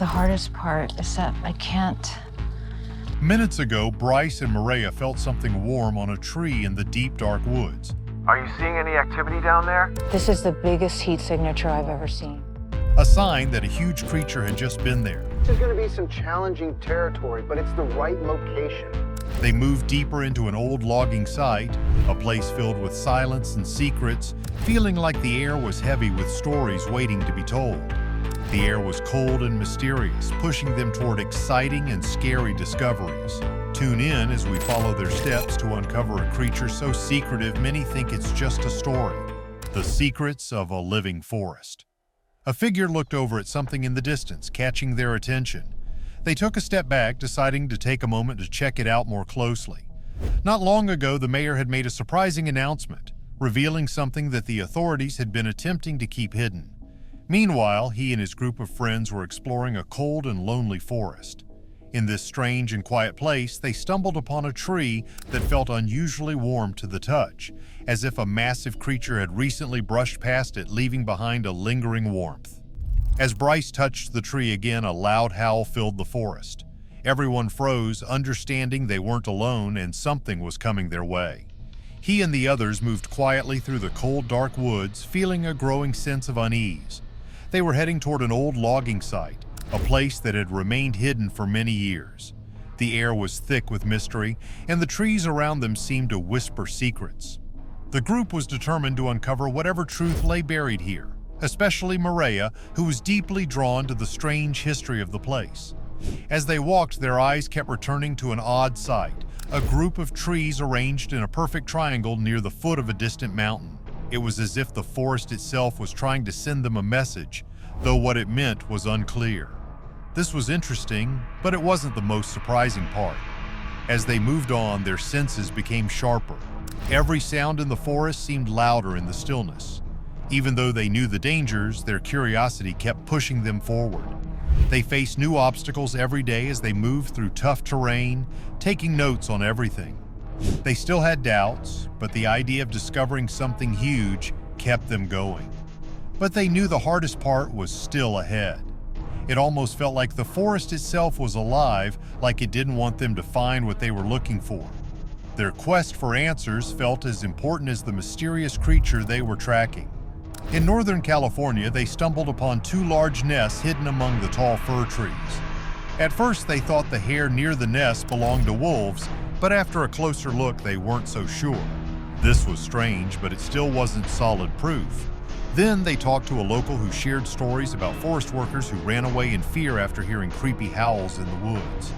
The hardest part is that I can't. Minutes ago, Bryce and Mireya felt something warm on a tree in the deep, dark woods. Are you seeing any activity down there? This is the biggest heat signature I've ever seen. A sign that a huge creature had just been there. This is going to be some challenging territory, but it's the right location. They moved deeper into an old logging site, a place filled with silence and secrets, feeling like the air was heavy with stories waiting to be told. The air was cold and mysterious, pushing them toward exciting and scary discoveries. Tune in as we follow their steps to uncover a creature so secretive many think it's just a story. The secrets of a living forest. A figure looked over at something in the distance, catching their attention. They took a step back, deciding to take a moment to check it out more closely. Not long ago, the mayor had made a surprising announcement, revealing something that the authorities had been attempting to keep hidden. Meanwhile, he and his group of friends were exploring a cold and lonely forest. In this strange and quiet place, they stumbled upon a tree that felt unusually warm to the touch, as if a massive creature had recently brushed past it, leaving behind a lingering warmth. As Bryce touched the tree again, a loud howl filled the forest. Everyone froze, understanding they weren't alone and something was coming their way. He and the others moved quietly through the cold, dark woods, feeling a growing sense of unease. They were heading toward an old logging site, a place that had remained hidden for many years. The air was thick with mystery, and the trees around them seemed to whisper secrets. The group was determined to uncover whatever truth lay buried here, especially Mireya, who was deeply drawn to the strange history of the place. As they walked, their eyes kept returning to an odd sight, a group of trees arranged in a perfect triangle near the foot of a distant mountain. It was as if the forest itself was trying to send them a message, though what it meant was unclear. This was interesting, but it wasn't the most surprising part. As they moved on, their senses became sharper. Every sound in the forest seemed louder in the stillness. Even though they knew the dangers, their curiosity kept pushing them forward. They faced new obstacles every day as they moved through tough terrain, taking notes on everything. They still had doubts, but the idea of discovering something huge kept them going. But they knew the hardest part was still ahead. It almost felt like the forest itself was alive, like it didn't want them to find what they were looking for. Their quest for answers felt as important as the mysterious creature they were tracking. In Northern California, they stumbled upon two large nests hidden among the tall fir trees. At first, they thought the hair near the nest belonged to wolves, but after a closer look, they weren't so sure. This was strange, but it still wasn't solid proof. Then they talked to a local who shared stories about forest workers who ran away in fear after hearing creepy howls in the woods.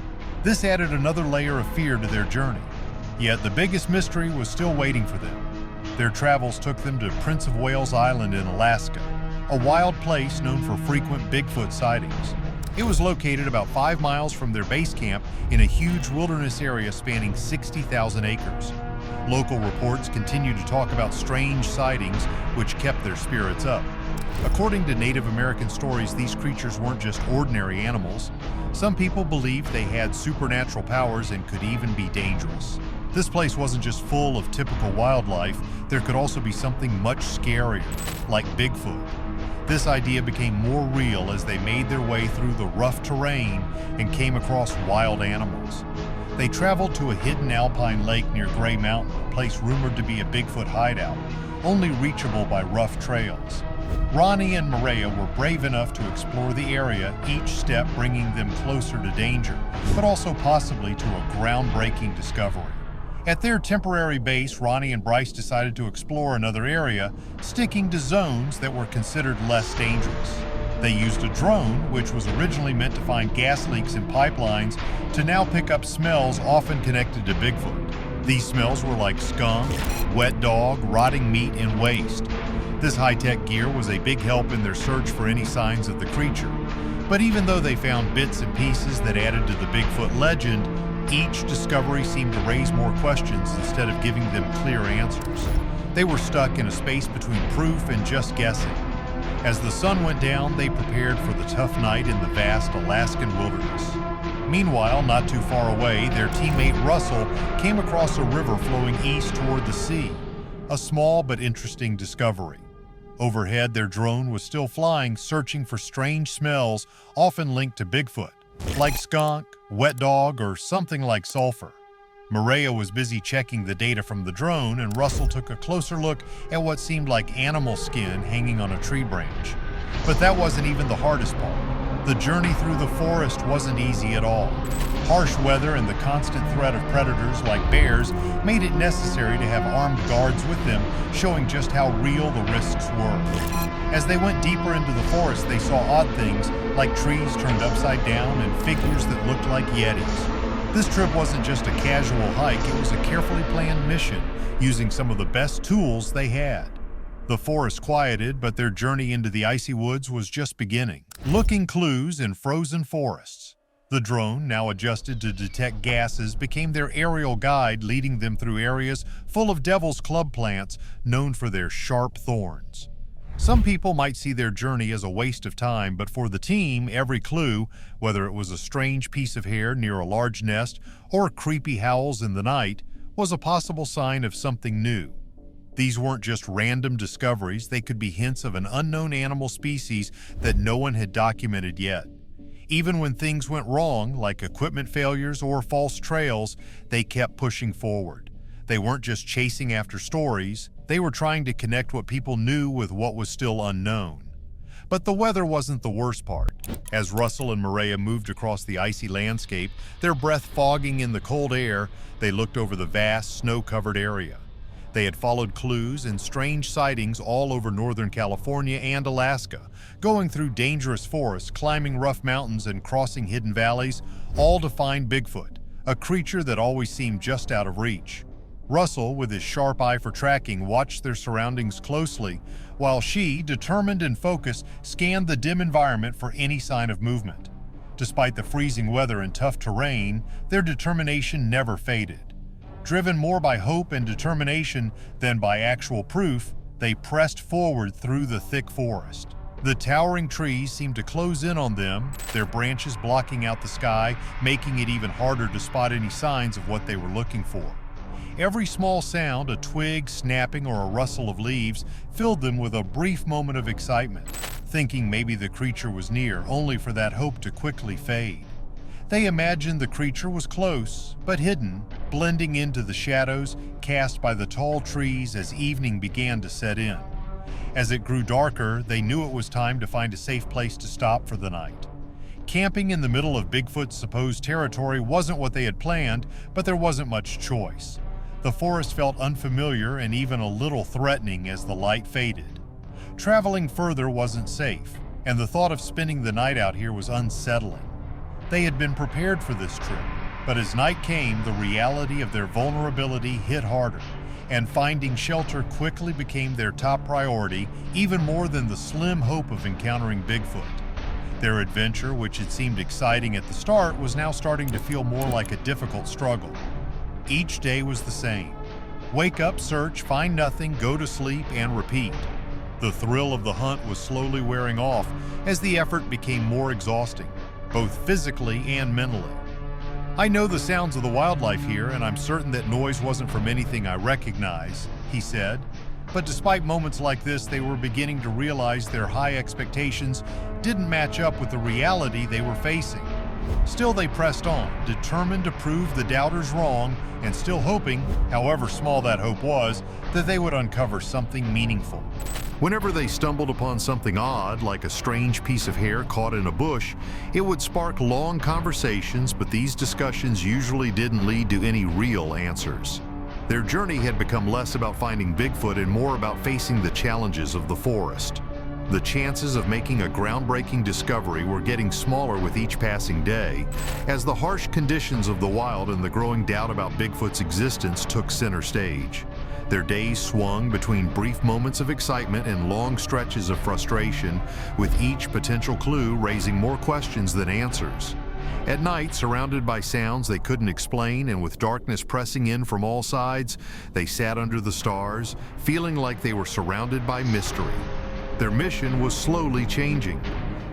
This added another layer of fear to their journey. Yet the biggest mystery was still waiting for them. Their travels took them to Prince of Wales Island in Alaska, a wild place known for frequent Bigfoot sightings. It was located about 5 miles from their base camp in a huge wilderness area spanning 60,000 acres. Local reports continued to talk about strange sightings, which kept their spirits up. According to Native American stories, these creatures weren't just ordinary animals. Some people believed they had supernatural powers and could even be dangerous. This place wasn't just full of typical wildlife, there could also be something much scarier, like Bigfoot. This idea became more real as they made their way through the rough terrain and came across wild animals. They traveled to a hidden alpine lake near Gray Mountain, a place rumored to be a Bigfoot hideout, only reachable by rough trails. Ronnie and Mireya were brave enough to explore the area, each step bringing them closer to danger, but also possibly to a groundbreaking discovery. At their temporary base, Ronnie and Bryce decided to explore another area, sticking to zones that were considered less dangerous. They used a drone, which was originally meant to find gas leaks in pipelines, to now pick up smells often connected to Bigfoot. These smells were like skunk, wet dog, rotting meat, and waste. This high-tech gear was a big help in their search for any signs of the creature. But even though they found bits and pieces that added to the Bigfoot legend, each discovery seemed to raise more questions instead of giving them clear answers. They were stuck in a space between proof and just guessing. As the sun went down, they prepared for the tough night in the vast Alaskan wilderness. Meanwhile, not too far away, their teammate Russell came across a river flowing east toward the sea. A small but interesting discovery. Overhead, their drone was still flying, searching for strange smells often linked to Bigfoot, like skunk, wet dog, or something like sulfur. Mireya was busy checking the data from the drone, and Russell took a closer look at what seemed like animal skin hanging on a tree branch. But that wasn't even the hardest part. The journey through the forest wasn't easy at all. Harsh weather and the constant threat of predators like bears made it necessary to have armed guards with them, showing just how real the risks were. As they went deeper into the forest, they saw odd things like trees turned upside down and figures that looked like yetis. This trip wasn't just a casual hike, it was a carefully planned mission, using some of the best tools they had. The forest quieted, but their journey into the icy woods was just beginning. Looking clues in frozen forests. The drone, now adjusted to detect gases, became their aerial guide, leading them through areas full of devil's club plants known for their sharp thorns. Some people might see their journey as a waste of time, but for the team, every clue, whether it was a strange piece of hair near a large nest or creepy howls in the night, was a possible sign of something new. These weren't just random discoveries, they could be hints of an unknown animal species that no one had documented yet. Even when things went wrong, like equipment failures or false trails, they kept pushing forward. They weren't just chasing after stories, they were trying to connect what people knew with what was still unknown. But the weather wasn't the worst part. As Russell and Mireya moved across the icy landscape, their breath fogging in the cold air, they looked over the vast, snow-covered area. They had followed clues and strange sightings all over Northern California and Alaska, going through dangerous forests, climbing rough mountains, and crossing hidden valleys, all to find Bigfoot, a creature that always seemed just out of reach. Russell, with his sharp eye for tracking, watched their surroundings closely, while she, determined and focused, scanned the dim environment for any sign of movement. Despite the freezing weather and tough terrain, their determination never faded. Driven more by hope and determination than by actual proof, they pressed forward through the thick forest. The towering trees seemed to close in on them, their branches blocking out the sky, making it even harder to spot any signs of what they were looking for. Every small sound, a twig snapping or a rustle of leaves, filled them with a brief moment of excitement, thinking maybe the creature was near, only for that hope to quickly fade. They imagined the creature was close, but hidden, blending into the shadows cast by the tall trees as evening began to set in. As it grew darker, they knew it was time to find a safe place to stop for the night. Camping in the middle of Bigfoot's supposed territory wasn't what they had planned, but there wasn't much choice. The forest felt unfamiliar and even a little threatening as the light faded. Traveling further wasn't safe, and the thought of spending the night out here was unsettling. They had been prepared for this trip, but as night came, the reality of their vulnerability hit harder, and finding shelter quickly became their top priority, even more than the slim hope of encountering Bigfoot. Their adventure, which had seemed exciting at the start, was now starting to feel more like a difficult struggle. Each day was the same. Wake up, search, find nothing, go to sleep, and repeat. The thrill of the hunt was slowly wearing off as the effort became more exhausting, both physically and mentally. "I know the sounds of the wildlife here, and I'm certain that noise wasn't from anything I recognize," he said. But despite moments like this, they were beginning to realize their high expectations didn't match up with the reality they were facing. Still, they pressed on, determined to prove the doubters wrong, and still hoping, however small that hope was, that they would uncover something meaningful. Whenever they stumbled upon something odd, like a strange piece of hair caught in a bush, it would spark long conversations, but these discussions usually didn't lead to any real answers. Their journey had become less about finding Bigfoot and more about facing the challenges of the forest. The chances of making a groundbreaking discovery were getting smaller with each passing day, as the harsh conditions of the wild and the growing doubt about Bigfoot's existence took center stage. Their days swung between brief moments of excitement and long stretches of frustration, with each potential clue raising more questions than answers. At night, surrounded by sounds they couldn't explain and with darkness pressing in from all sides, they sat under the stars, feeling like they were surrounded by mystery. Their mission was slowly changing.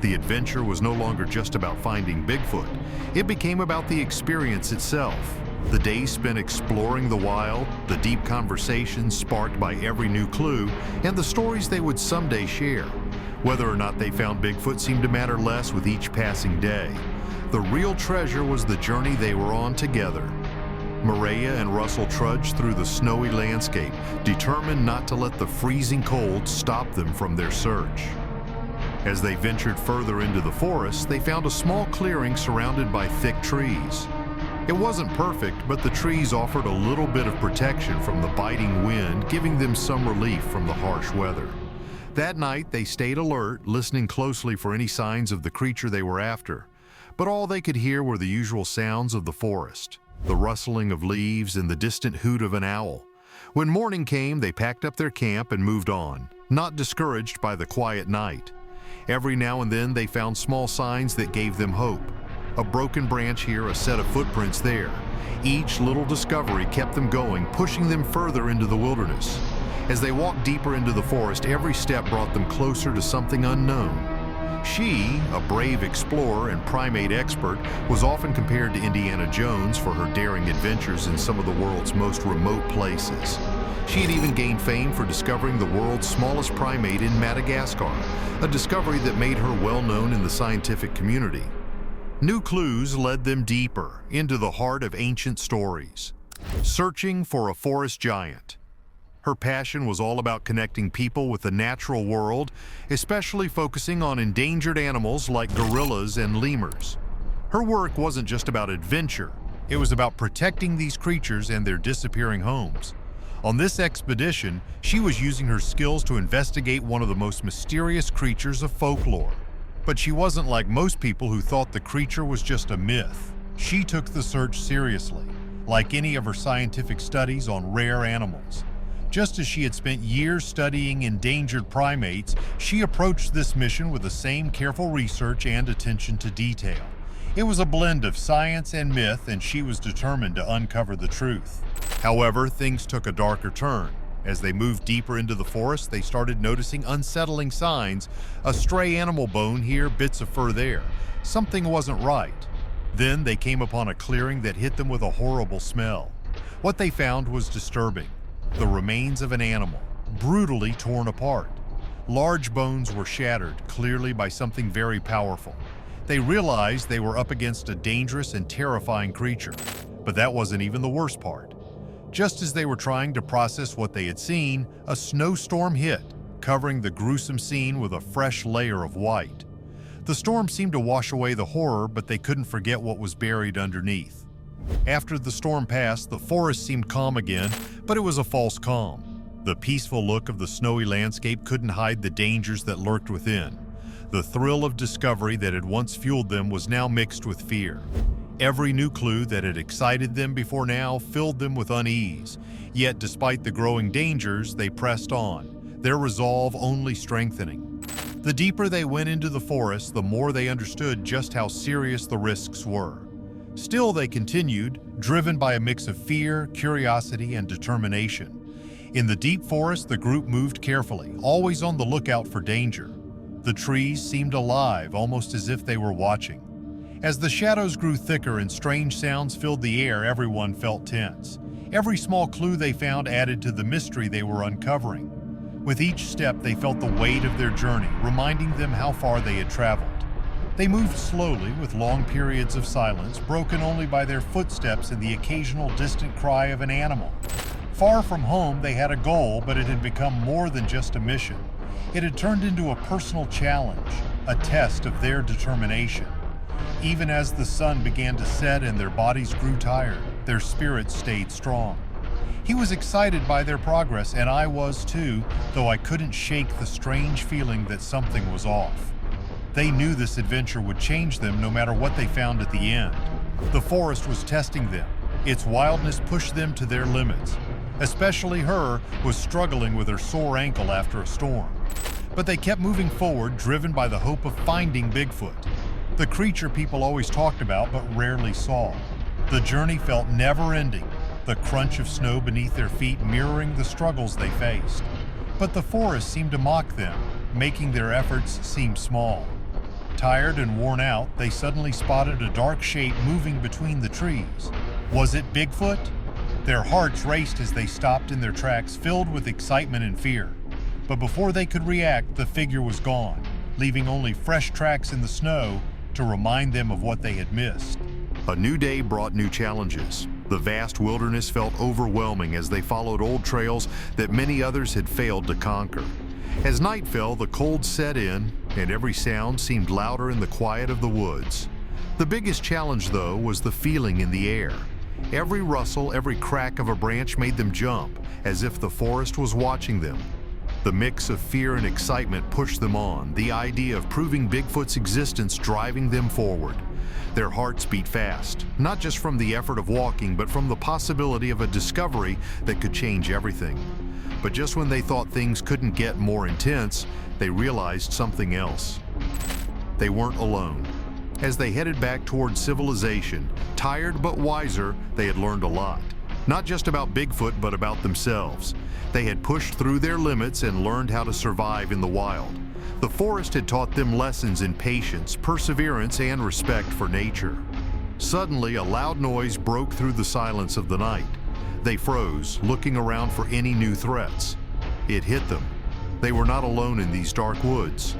The adventure was no longer just about finding Bigfoot. It became about the experience itself. The days spent exploring the wild, the deep conversations sparked by every new clue, and the stories they would someday share. Whether or not they found Bigfoot seemed to matter less with each passing day. The real treasure was the journey they were on together. Mireya and Russell trudged through the snowy landscape, determined not to let the freezing cold stop them from their search. As they ventured further into the forest, they found a small clearing surrounded by thick trees. It wasn't perfect, but the trees offered a little bit of protection from the biting wind, giving them some relief from the harsh weather. That night, they stayed alert, listening closely for any signs of the creature they were after. But all they could hear were the usual sounds of the forest, the rustling of leaves and the distant hoot of an owl. When morning came, they packed up their camp and moved on, not discouraged by the quiet night. Every now and then, they found small signs that gave them hope. A broken branch here, a set of footprints there. Each little discovery kept them going, pushing them further into the wilderness. As they walked deeper into the forest, every step brought them closer to something unknown. She, a brave explorer and primate expert, was often compared to Indiana Jones for her daring adventures in some of the world's most remote places. She had even gained fame for discovering the world's smallest primate in Madagascar, a discovery that made her well known in the scientific community. New clues led them deeper into the heart of ancient stories, searching for a forest giant. Her passion was all about connecting people with the natural world, especially focusing on endangered animals like gorillas and lemurs. Her work wasn't just about adventure, it was about protecting these creatures and their disappearing homes. On this expedition, she was using her skills to investigate one of the most mysterious creatures of folklore. But she wasn't like most people who thought the creature was just a myth. She took the search seriously, like any of her scientific studies on rare animals. Just as she had spent years studying endangered primates, she approached this mission with the same careful research and attention to detail. It was a blend of science and myth, and she was determined to uncover the truth. However, things took a darker turn. As they moved deeper into the forest, they started noticing unsettling signs, a stray animal bone here, bits of fur there. Something wasn't right. Then they came upon a clearing that hit them with a horrible smell. What they found was disturbing. The remains of an animal, brutally torn apart. Large bones were shattered, clearly by something very powerful. They realized they were up against a dangerous and terrifying creature. But that wasn't even the worst part. Just as they were trying to process what they had seen, a snowstorm hit, covering the gruesome scene with a fresh layer of white. The storm seemed to wash away the horror, but they couldn't forget what was buried underneath. After the storm passed, the forest seemed calm again, but it was a false calm. The peaceful look of the snowy landscape couldn't hide the dangers that lurked within. The thrill of discovery that had once fueled them was now mixed with fear. Every new clue that had excited them before now filled them with unease. Yet despite the growing dangers, they pressed on, their resolve only strengthening. The deeper they went into the forest, the more they understood just how serious the risks were. Still, they continued, driven by a mix of fear, curiosity, and determination. In the deep forest, the group moved carefully, always on the lookout for danger. The trees seemed alive, almost as if they were watching. As the shadows grew thicker and strange sounds filled the air, everyone felt tense. Every small clue they found added to the mystery they were uncovering. With each step, they felt the weight of their journey, reminding them how far they had traveled. They moved slowly, with long periods of silence, broken only by their footsteps and the occasional distant cry of an animal. Far from home, they had a goal, but it had become more than just a mission. It had turned into a personal challenge, a test of their determination. Even as the sun began to set and their bodies grew tired, their spirits stayed strong. He was excited by their progress, and I was too, though I couldn't shake the strange feeling that something was off. They knew this adventure would change them no matter what they found at the end. The forest was testing them. Its wildness pushed them to their limits. Especially her was struggling with her sore ankle after a storm. But they kept moving forward, driven by the hope of finding Bigfoot, the creature people always talked about but rarely saw. The journey felt never-ending, the crunch of snow beneath their feet mirroring the struggles they faced. But the forest seemed to mock them, making their efforts seem small. Tired and worn out, they suddenly spotted a dark shape moving between the trees. Was it Bigfoot? Their hearts raced as they stopped in their tracks, filled with excitement and fear. But before they could react, the figure was gone, leaving only fresh tracks in the snow to remind them of what they had missed. A new day brought new challenges. The vast wilderness felt overwhelming as they followed old trails that many others had failed to conquer. As night fell, the cold set in, and every sound seemed louder in the quiet of the woods. The biggest challenge, though, was the feeling in the air. Every rustle, every crack of a branch made them jump, as if the forest was watching them. The mix of fear and excitement pushed them on, the idea of proving Bigfoot's existence driving them forward. Their hearts beat fast, not just from the effort of walking, but from the possibility of a discovery that could change everything. But just when they thought things couldn't get more intense, they realized something else. They weren't alone. As they headed back towards civilization, tired but wiser, they had learned a lot. Not just about Bigfoot, but about themselves. They had pushed through their limits and learned how to survive in the wild. The forest had taught them lessons in patience, perseverance, and respect for nature. Suddenly, a loud noise broke through the silence of the night. They froze, looking around for any new threats. It hit them. They were not alone in these dark woods.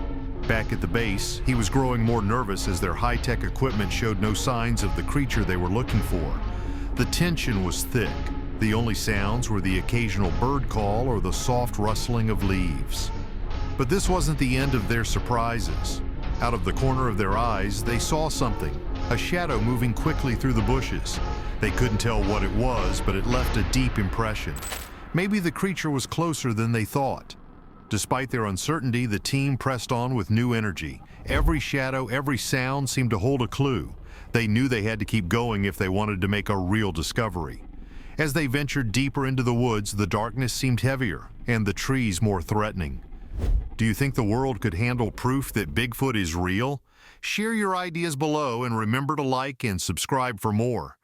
Back at the base, he was growing more nervous as their high-tech equipment showed no signs of the creature they were looking for. The tension was thick. The only sounds were the occasional bird call or the soft rustling of leaves. But this wasn't the end of their surprises. Out of the corner of their eyes, they saw something, a shadow moving quickly through the bushes. They couldn't tell what it was, but it left a deep impression. Maybe the creature was closer than they thought. Despite their uncertainty, the team pressed on with new energy. Every shadow, every sound seemed to hold a clue. They knew they had to keep going if they wanted to make a real discovery. As they ventured deeper into the woods, the darkness seemed heavier and the trees more threatening. Do you think the world could handle proof that Bigfoot is real? Share your ideas below and remember to like and subscribe for more.